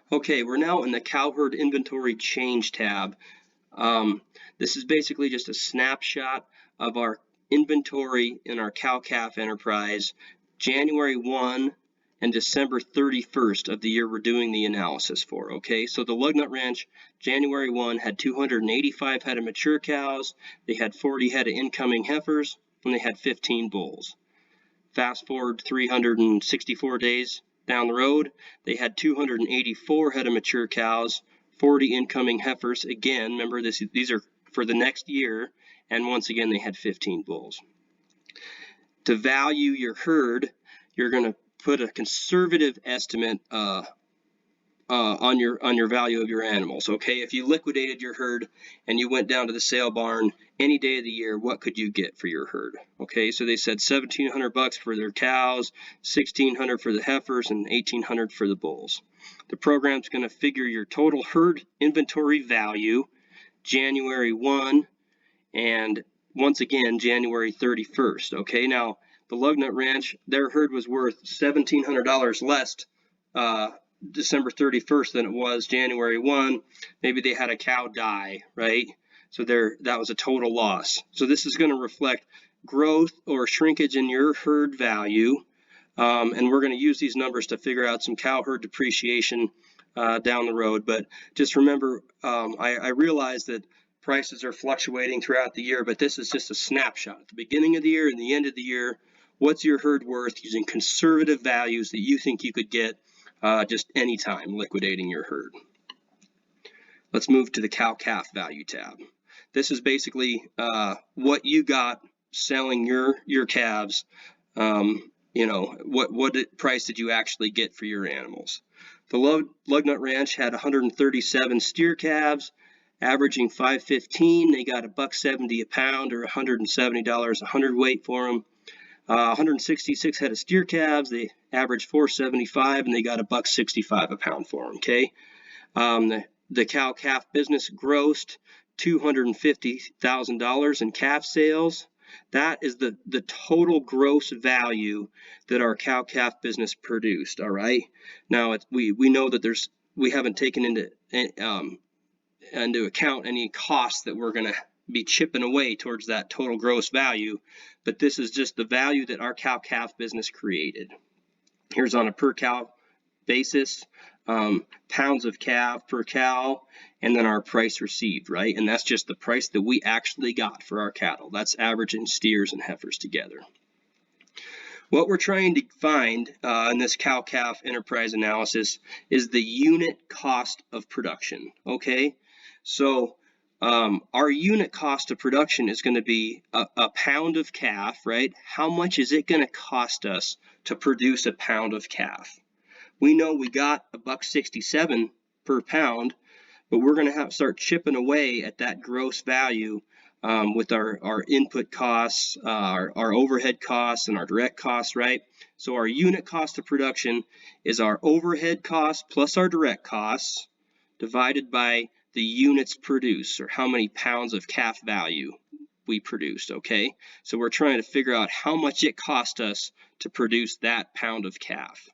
Okay, we're now in the Cowherd Inventory Change tab. This is basically just a snapshot of our inventory in our cow-calf enterprise, January 1 and December 31st of the year we're doing the analysis for. Okay, so the Lugnut Ranch, January 1 had 285 head of mature cows, they had 40 head of incoming heifers, and they had 15 bulls. Fast forward 364 days down the road, they had 284 head of mature cows, 40 incoming heifers. Again, remember these are for the next year, and once again they had 15 bulls. To value your herd, you're going to put a conservative estimate on your value of your animals. Okay, if you liquidated your herd and you went down to the sale barn any day of the year, what could you get for your herd? Okay, so they said $1,700 for their cows, $1,600 for the heifers, and $1,800 for the bulls. The program's going to figure your total herd inventory value January 1 and once again January 31st. Okay, now the Lugnut Ranch, their herd was worth $1,700 less December 31st than it was January 1. Maybe they had a cow die, right? So that was a total loss. So this is going to reflect growth or shrinkage in your herd value, and we're going to use these numbers to figure out some cow herd depreciation down the road. But just remember, I realize that prices are fluctuating throughout the year, but this is just a snapshot. At the beginning of the year and the end of the year, what's your herd worth using conservative values that you think you could get just any time liquidating your herd. Let's move to the cow-calf value tab. This is basically what you got selling your calves. What price did you actually get for your animals? The Lugnut Ranch had 137 steer calves, averaging $5.15. They got $1.70 a pound, or $170 a hundredweight for them. 166 head of steer calves, they averaged $4.75, and they got $1.65 a pound for them. Okay, the cow-calf business grossed $250,000 in calf sales. That is the total gross value that our cow-calf business produced. All right. Now we know that we haven't taken into account any costs that we're going to be chipping away towards that total gross value, but this is just the value that our cow-calf business created. Here's on a per cow basis, pounds of calf per cow, and then our price received, right? And that's just the price that we actually got for our cattle. That's averaging steers and heifers together. What we're trying to find in this cow-calf enterprise analysis is the unit cost of production. Okay, so our unit cost of production is going to be a pound of calf, right? How much is it going to cost us to produce a pound of calf? We know we got $1.67 per pound, but we're going to have to start chipping away at that gross value with our input costs, our overhead costs, and our direct costs, right? So our unit cost of production is our overhead costs plus our direct costs divided by the units produced, or how many pounds of calf value we produced. Okay, so we're trying to figure out how much it cost us to produce that pound of calf.